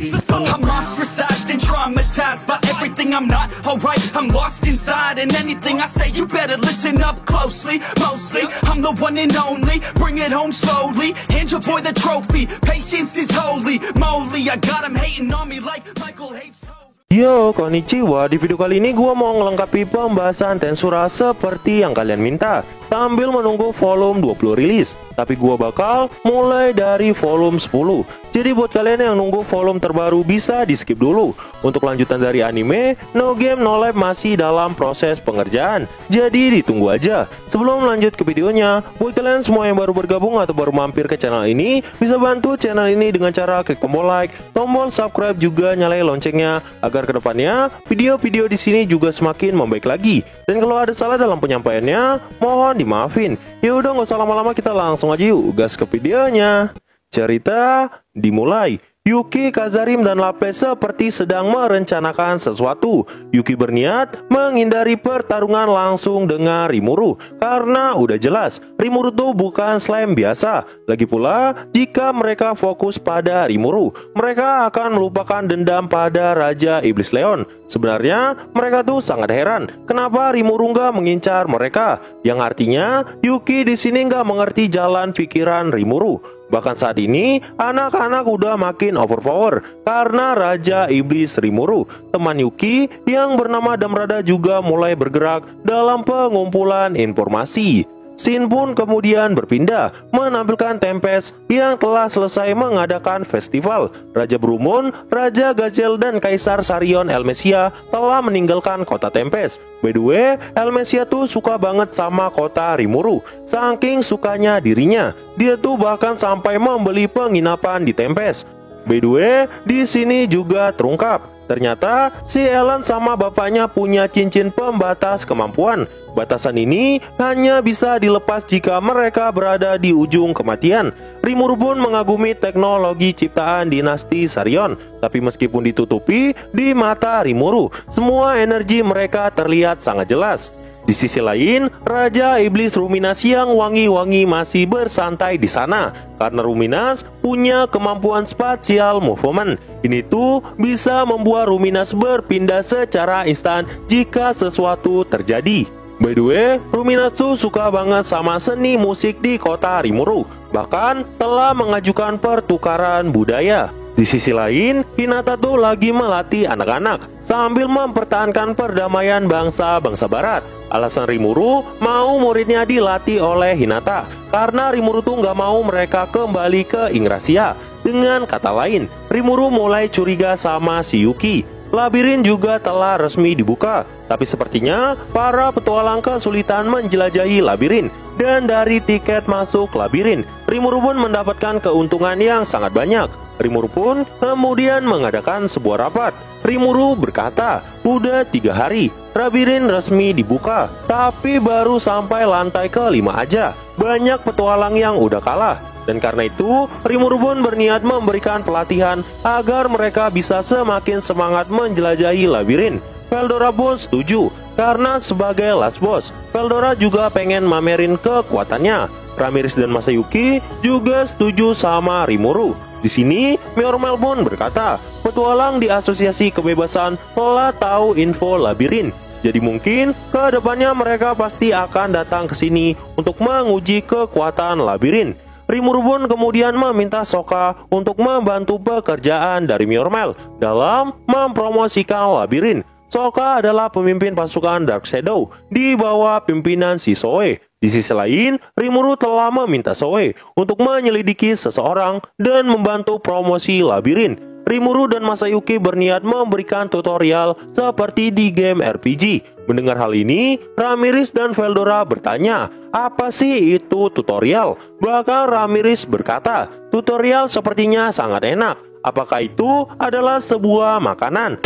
I'm ostracized and traumatized by everything. I'm not alright, I'm lost inside. And anything I say, you better listen up closely. Mostly, I'm the one and only. Bring it home slowly, hand your boy the trophy. Patience is holy moly. I got him hating on me like Michael hates Toby. Yo, konnichiwa. Di video kali ini gua mau ngelengkapi pembahasan Tensura seperti yang kalian minta, sambil menunggu volume 20 rilis. Tapi gua bakal mulai dari volume 10. Jadi buat kalian yang nunggu volume terbaru bisa di skip dulu. Untuk lanjutan dari anime, No Game No Life masih dalam proses pengerjaan, jadi ditunggu aja. Sebelum lanjut ke videonya, buat kalian semua yang baru bergabung atau baru mampir ke channel ini, bisa bantu channel ini dengan cara klik tombol like, tombol subscribe, juga nyalain loncengnya agar kedepannya video-video di sini juga semakin membaik lagi. Dan kalau ada salah dalam penyampaiannya, mohon dimaafin. Yaudah, nggak usah lama-lama, kita langsung aja yuk gas ke videonya. Cerita dimulai. Yuki, Kazarim, dan Laples seperti sedang merencanakan sesuatu. Yuki berniat menghindari pertarungan langsung dengan Rimuru, karena udah jelas Rimuru tuh bukan slime biasa. Lagi pula, jika mereka fokus pada Rimuru, mereka akan melupakan dendam pada Raja Iblis Leon. Sebenarnya mereka tuh sangat heran kenapa Rimuru nggak mengincar mereka, yang artinya Yuki di sini nggak mengerti jalan pikiran Rimuru. Bahkan saat ini, anak-anak udah makin overpower karena Raja Iblis Rimuru. Teman Yuki yang bernama Damrada juga mulai bergerak dalam pengumpulan informasi. Scene pun kemudian berpindah menampilkan Tempest yang telah selesai mengadakan festival. Raja Brumun, Raja Gazelle, dan Kaisar Sarion Elmesia telah meninggalkan kota Tempest. By the way, Elmesia tuh suka banget sama kota Rimuru. Saking sukanya dirinya, dia tuh bahkan sampai membeli penginapan di Tempest. By the way, di sini juga terungkap, ternyata si Ellen sama bapaknya punya cincin pembatas kemampuan. Batasan ini hanya bisa dilepas jika mereka berada di ujung kematian. Rimuru pun mengagumi teknologi ciptaan dinasti Sarion. Tapi meskipun ditutupi di mata Rimuru, semua energi mereka terlihat sangat jelas. Di sisi lain, Raja Iblis Ruminas yang wangi-wangi masih bersantai di sana karena Ruminas punya kemampuan spatial movement. Ini tuh bisa membuat Ruminas berpindah secara instan jika sesuatu terjadi. By the way, Ruminas tuh suka banget sama seni musik di kota Rimuru, bahkan telah mengajukan pertukaran budaya. Di sisi lain, Hinata tuh lagi melatih anak-anak sambil mempertahankan perdamaian bangsa-bangsa barat. Alasan Rimuru mau muridnya dilatih oleh Hinata karena Rimuru tuh nggak mau mereka kembali ke Ingrasia. Dengan kata lain, Rimuru mulai curiga sama si Yuki. Labirin juga telah resmi dibuka, tapi sepertinya para petualang kesulitan menjelajahi labirin. Dan dari tiket masuk labirin, Rimuru pun mendapatkan keuntungan yang sangat banyak. Rimuru pun kemudian mengadakan sebuah rapat. Rimuru berkata, udah 3 hari labirin resmi dibuka, tapi baru sampai lantai ke-5 aja. Banyak petualang yang udah kalah. Dan karena itu, Rimuru pun berniat memberikan pelatihan agar mereka bisa semakin semangat menjelajahi labirin. Veldora pun setuju, karena sebagai last boss, Veldora juga pengen mamerin kekuatannya. Ramirez dan Masayuki juga setuju sama Rimuru. Di sini, Miormel pun berkata, petualang di Asosiasi Kebebasan telah tahu info labirin. Jadi mungkin ke depannya mereka pasti akan datang ke sini untuk menguji kekuatan labirin. Rimuru pun kemudian meminta Sokka untuk membantu pekerjaan dari Miormel dalam mempromosikan labirin. Sokka adalah pemimpin pasukan Dark Shadow di bawah pimpinan si Zoe. Di sisi lain, Rimuru telah meminta Zoe untuk menyelidiki seseorang dan membantu promosi labirin. Rimuru dan Masayuki berniat memberikan tutorial seperti di game RPG. Mendengar hal ini, Ramirez dan Veldora bertanya, apa sih itu tutorial? Bahkan Ramirez berkata, tutorial sepertinya sangat enak. Apakah itu adalah sebuah makanan?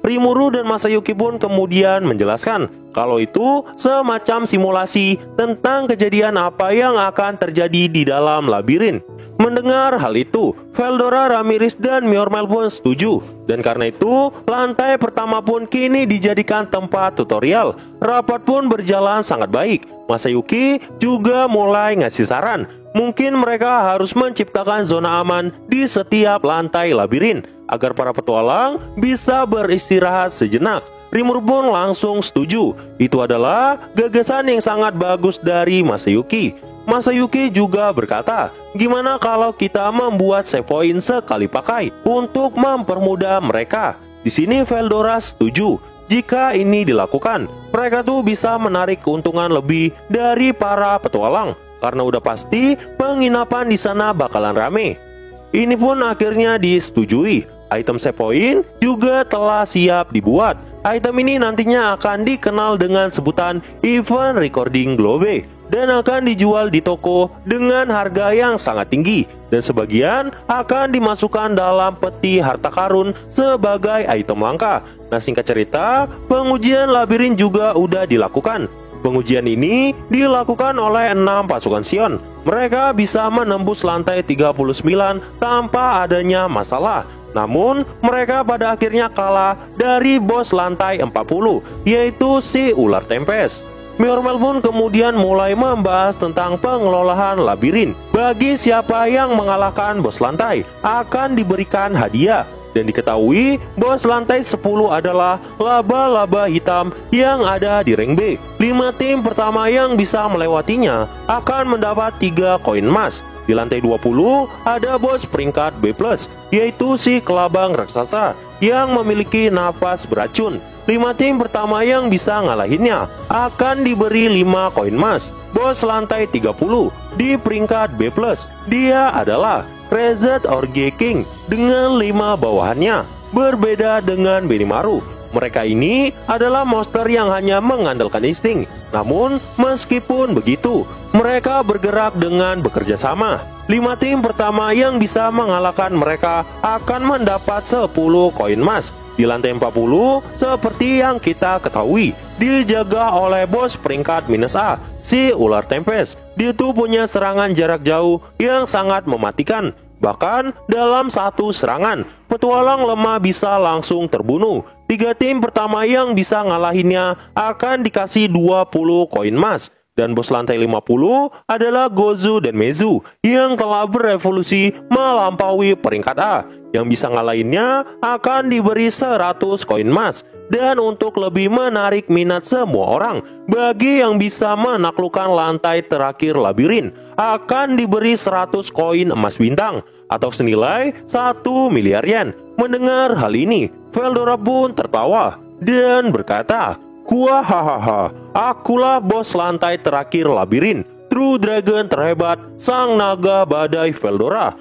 Rimuru dan Masayuki pun kemudian menjelaskan kalau itu semacam simulasi tentang kejadian apa yang akan terjadi di dalam labirin. Mendengar hal itu, Veldora, Ramirez, dan Miormel pun setuju. Dan karena itu, lantai pertama pun kini dijadikan tempat tutorial. Rapat pun berjalan sangat baik. Masayuki juga mulai ngasih saran. Mungkin mereka harus menciptakan zona aman di setiap lantai labirin. agar para petualang bisa beristirahat sejenak. Rimuru pun langsung setuju. Itu adalah gagasan yang sangat bagus dari Masayuki. Masayuki juga berkata, gimana kalau kita membuat save point sekali pakai untuk mempermudah mereka. Di sini Veldora setuju. Jika ini dilakukan, mereka tuh bisa menarik keuntungan lebih dari para petualang, karena udah pasti penginapan di sana bakalan rame. Ini pun akhirnya disetujui. Item save point juga telah siap dibuat. Item ini nantinya akan dikenal dengan sebutan Event Recording Globe dan akan dijual di toko dengan harga yang sangat tinggi, dan sebagian akan dimasukkan dalam peti harta karun sebagai item langka. Nah, singkat cerita, pengujian labirin juga udah dilakukan. Pengujian ini dilakukan oleh 6 pasukan Sion. Mereka bisa menembus lantai 39 tanpa adanya masalah. Namun, mereka pada akhirnya kalah dari bos lantai 40, yaitu si Ular Tempest. Miormel pun kemudian mulai membahas tentang pengelolaan labirin. Bagi siapa yang mengalahkan bos lantai, akan diberikan hadiah. Dan diketahui, bos lantai 10 adalah laba-laba hitam yang ada di ring B. 5 tim pertama yang bisa melewatinya akan mendapat 3 koin emas. Di lantai 20 ada bos peringkat B+, yaitu si Kelabang Raksasa yang memiliki napas beracun. 5 tim pertama yang bisa ngalahinnya akan diberi 5 koin emas. Bos lantai 30 di peringkat B+, dia adalah Rezat Orge King dengan 5 bawahannya. Berbeda dengan Benimaru, mereka ini adalah monster yang hanya mengandalkan insting. Namun meskipun begitu, mereka bergerak dengan bekerja sama. 5 tim pertama yang bisa mengalahkan mereka akan mendapat 10 koin emas. Di lantai 40, seperti yang kita ketahui, dijaga oleh bos peringkat -A, si Ular Tempest. Dia tuh punya serangan jarak jauh yang sangat mematikan. Bahkan dalam satu serangan, petualang lemah bisa langsung terbunuh. 3 tim pertama yang bisa ngalahinnya akan dikasih 20 koin emas. Dan bos lantai 50 adalah Gozu dan Mezu yang telah berevolusi melampaui peringkat A. Yang bisa ngalahinnya akan diberi 100 koin emas. Dan untuk lebih menarik minat semua orang, bagi yang bisa menaklukkan lantai terakhir labirin, akan diberi 100 koin emas bintang atau senilai 1 miliar yen. Mendengar hal ini, Veldora pun tertawa dan berkata, "Kuahahaha, akulah bos lantai terakhir labirin, True Dragon terhebat, sang naga badai Veldora."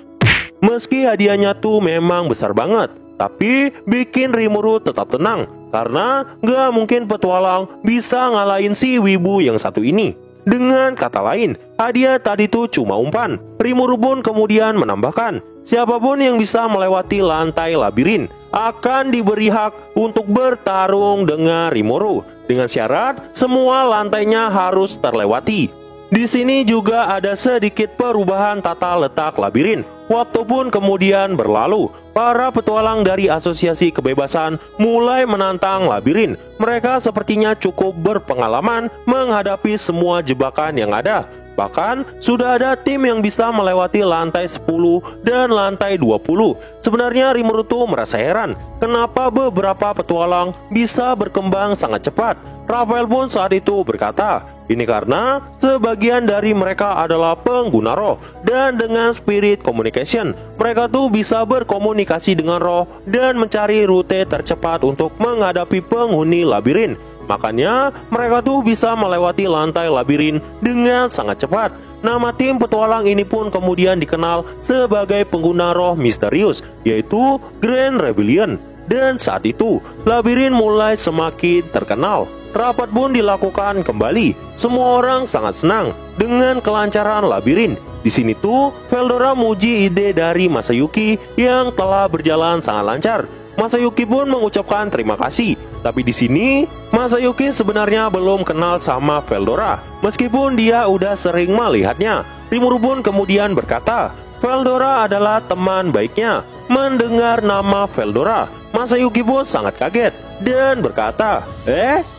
Meski hadiahnya tuh memang besar banget, tapi bikin Rimuru tetap tenang, karena gak mungkin petualang bisa ngalahin si wibu yang satu ini. Dengan kata lain, hadiah tadi tuh cuma umpan. Rimuru pun kemudian menambahkan, siapapun yang bisa melewati lantai labirin akan diberi hak untuk bertarung dengan Rimuru, dengan syarat semua lantainya harus terlewati. Di sini juga ada sedikit perubahan tata letak labirin. Waktu pun kemudian berlalu. Para petualang dari Asosiasi Kebebasan mulai menantang labirin. Mereka sepertinya cukup berpengalaman menghadapi semua jebakan yang ada. Bahkan sudah ada tim yang bisa melewati lantai 10 dan lantai 20. Sebenarnya Rimuru tuh merasa heran, kenapa beberapa petualang bisa berkembang sangat cepat. Rafael pun saat itu berkata, ini karena sebagian dari mereka adalah pengguna roh, dan dengan spirit communication, mereka tuh bisa berkomunikasi dengan roh dan mencari rute tercepat untuk menghadapi penghuni labirin. Makanya mereka tuh bisa melewati lantai labirin dengan sangat cepat. Nama tim petualang ini pun kemudian dikenal sebagai pengguna roh misterius, yaitu Grand Rebellion. Dan saat itu, labirin mulai semakin terkenal. Rapat pun dilakukan kembali. Semua orang sangat senang dengan kelancaran labirin. Di sini tuh, Veldora muji ide dari Masayuki yang telah berjalan sangat lancar. Masayuki pun mengucapkan terima kasih. Tapi di sini, Masayuki sebenarnya belum kenal sama Veldora, meskipun dia udah sering melihatnya. Rimuru pun kemudian berkata, Veldora adalah teman baiknya. mendengar nama Veldora, Masayuki pun sangat kaget dan berkata,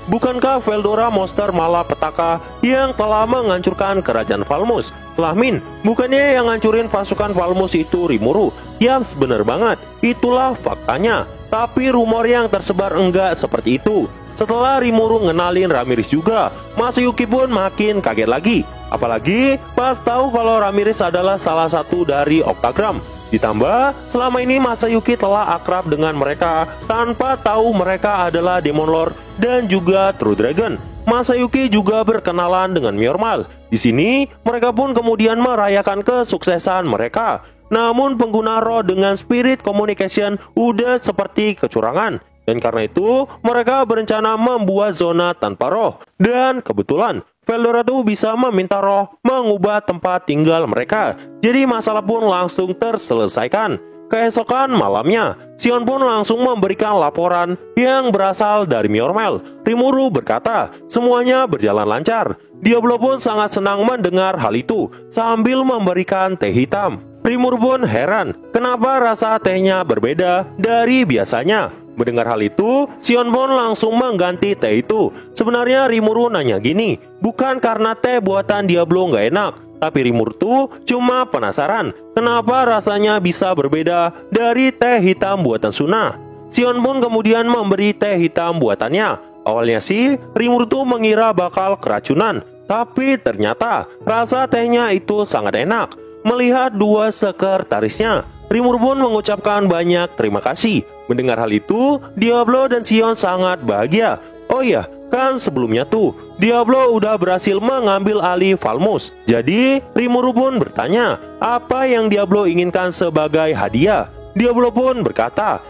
bukankah Veldora monster malapetaka yang telah menghancurkan kerajaan Falmus? Lah Min, bukannya yang ngancurin pasukan Falmus itu Rimuru? Yaps, bener banget, itulah faktanya. Tapi rumor yang tersebar enggak seperti itu. Setelah Rimuru ngenalin Ramirez juga, Masayuki pun makin kaget lagi. Apalagi pas tahu kalau Ramirez adalah salah satu dari Octagram. Ditambah, selama ini Masayuki telah akrab dengan mereka tanpa tahu mereka adalah Demon Lord dan juga True Dragon. Masayuki juga berkenalan dengan Myormal. Di sini, mereka pun kemudian merayakan kesuksesan mereka. Namun pengguna roh dengan Spirit Communication udah seperti kecurangan. Dan karena itu, mereka berencana membuat zona tanpa roh. Dan kebetulan, Veldora tuh bisa meminta roh mengubah tempat tinggal mereka. Jadi masalah pun langsung terselesaikan. Keesokan malamnya, Sion pun langsung memberikan laporan yang berasal dari Myormal. Rimuru berkata, semuanya berjalan lancar. Diablo pun sangat senang mendengar hal itu sambil memberikan teh hitam. Rimuru pun heran, kenapa rasa tehnya berbeda dari biasanya. Mendengar hal itu, Sion pun langsung mengganti teh itu. Sebenarnya Rimuru nanya gini, bukan karena teh buatan Diablo nggak enak, tapi Rimuru tuh cuma penasaran kenapa rasanya bisa berbeda dari teh hitam buatan Suna. Sion pun kemudian memberi teh hitam buatannya. Awalnya sih Rimuru tuh mengira bakal keracunan, tapi ternyata rasa tehnya itu sangat enak. Melihat dua sekretarisnya, Rimuru pun mengucapkan banyak terima kasih. Mendengar hal itu, Diablo dan Sion sangat bahagia. Oh iya, kan sebelumnya tuh Diablo udah berhasil mengambil alih Falmus. Jadi Rimuru pun bertanya, apa yang Diablo inginkan sebagai hadiah? Diablo pun berkata,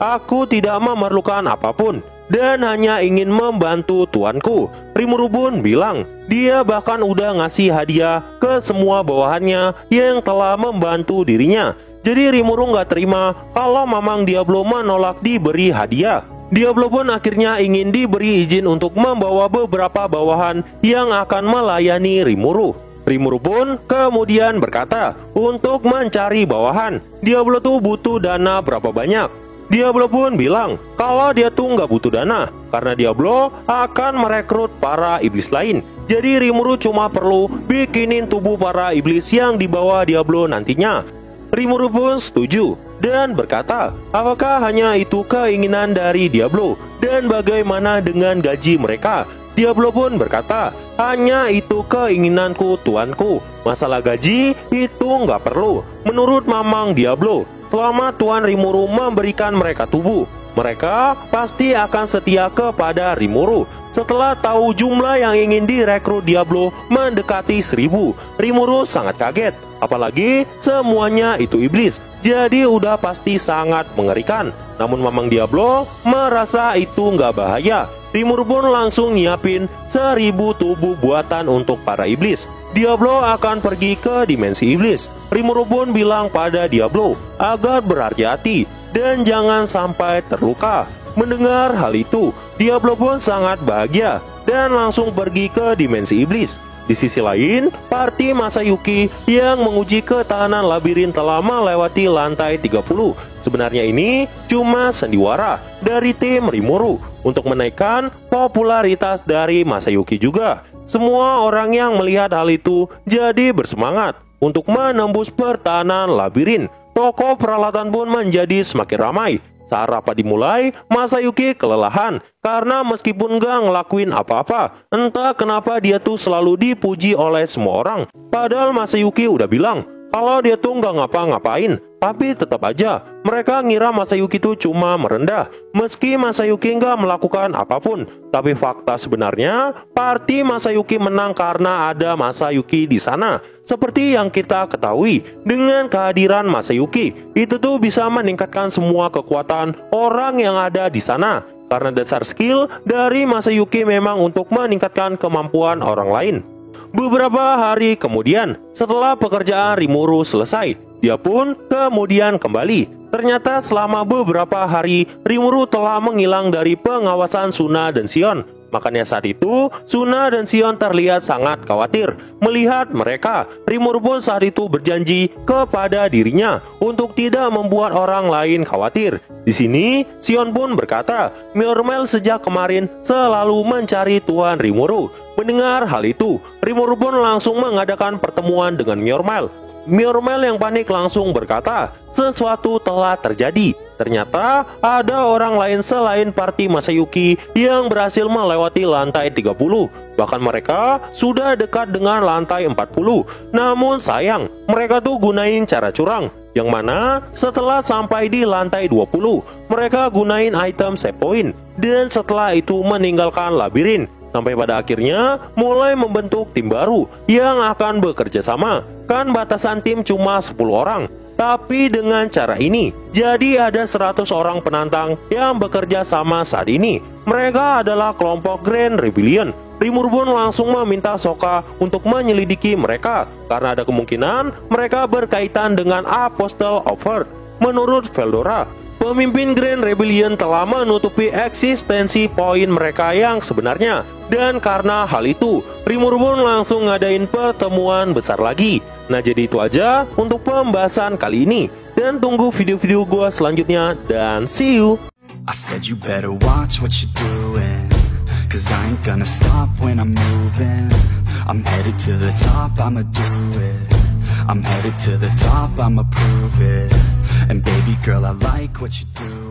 aku tidak memerlukan apapun dan hanya ingin membantu tuanku. Rimuru pun bilang, dia bahkan udah ngasih hadiah ke semua bawahannya yang telah membantu dirinya. Jadi Rimuru nggak terima kalau Mamang Diablo menolak diberi hadiah. Diablo pun akhirnya ingin diberi izin untuk membawa beberapa bawahan yang akan melayani Rimuru. Rimuru pun kemudian berkata, untuk mencari bawahan, Diablo tuh butuh dana berapa banyak? Diablo pun bilang kalau dia tuh nggak butuh dana karena Diablo akan merekrut para iblis lain. Jadi Rimuru cuma perlu bikinin tubuh para iblis yang dibawa Diablo nantinya. Rimuru pun setuju dan berkata, apakah hanya itu keinginan dari Diablo dan bagaimana dengan gaji mereka? Diablo pun berkata, hanya itu keinginanku tuanku. Masalah gaji itu nggak perlu. Menurut Mamang Diablo, selama Tuan Rimuru memberikan mereka tubuh, mereka pasti akan setia kepada Rimuru. Setelah tahu jumlah yang ingin direkrut Diablo mendekati 1000, Rimuru sangat kaget. Apalagi semuanya itu iblis, jadi udah pasti sangat mengerikan. Namun Mamang Diablo merasa itu nggak bahaya. Rimuru pun langsung nyiapin 1000 tubuh buatan untuk para iblis. Diablo akan pergi ke dimensi iblis. Rimuru pun bilang pada Diablo agar berhati-hati dan jangan sampai terluka. Mendengar hal itu, Diablo pun sangat bahagia dan langsung pergi ke dimensi iblis. Di sisi lain, party Masayuki yang menguji ketahanan labirin telah melewati lantai 30. Sebenarnya ini cuma sandiwara dari tim Rimuru untuk menaikkan popularitas dari Masayuki juga. Semua orang yang melihat hal itu jadi bersemangat untuk menembus pertahanan labirin. Toko peralatan pun menjadi semakin ramai. Saat rapat dimulai, Masayuki kelelahan karena meskipun gak ngelakuin apa-apa, entah kenapa dia tuh selalu dipuji oleh semua orang. Padahal Masayuki udah bilang kalau dia tuh gak ngapa-ngapain, tapi tetap aja mereka ngira Masayuki tuh cuma merendah. Meski Masayuki gak melakukan apapun, tapi fakta sebenarnya party Masayuki menang karena ada Masayuki di sana. Seperti yang kita ketahui, dengan kehadiran Masayuki, itu tuh bisa meningkatkan semua kekuatan orang yang ada di sana. Karena dasar skill dari Masayuki memang untuk meningkatkan kemampuan orang lain. Beberapa hari kemudian, setelah pekerjaan Rimuru selesai, dia pun kemudian kembali. Ternyata selama beberapa hari, Rimuru telah menghilang dari pengawasan Suna dan Sion. Makanya saat itu, Suna dan Sion terlihat sangat khawatir melihat mereka. Rimuru pun saat itu berjanji kepada dirinya untuk tidak membuat orang lain khawatir. Di sini, Sion pun berkata, Myormel sejak kemarin selalu mencari Tuan Rimuru. Mendengar hal itu, Rimuru pun langsung mengadakan pertemuan dengan Myormel. Myormel yang panik langsung berkata, sesuatu telah terjadi. Ternyata ada orang lain selain party Masayuki yang berhasil melewati lantai 30. Bahkan mereka sudah dekat dengan lantai 40. Namun sayang, mereka tuh gunain cara curang. Yang mana setelah sampai di lantai 20, mereka gunain item save point. Dan setelah itu meninggalkan labirin. Sampai pada akhirnya mulai membentuk tim baru yang akan bekerja sama. Kan batasan tim cuma 10 orang. Tapi dengan cara ini, jadi ada 100 orang penantang yang bekerja sama saat ini. Mereka adalah kelompok Grand Rebellion. Rimuru pun langsung meminta Sokka untuk menyelidiki mereka, karena ada kemungkinan mereka berkaitan dengan Apostle of Earth. Menurut Veldora, pemimpin Grand Rebellion telah menutupi eksistensi poin mereka yang sebenarnya. Dan karena hal itu, Rimuru pun langsung ngadain pertemuan besar lagi. Nah, jadi itu aja untuk pembahasan kali ini. Dan tunggu video-video gue selanjutnya. Dan see you! I said you better watch what you're doing, 'cause I ain't gonna stop when I'm moving. I'm headed to the top, I'ma do it. I'm headed to the top, I'ma prove it. And baby girl, I like what you do.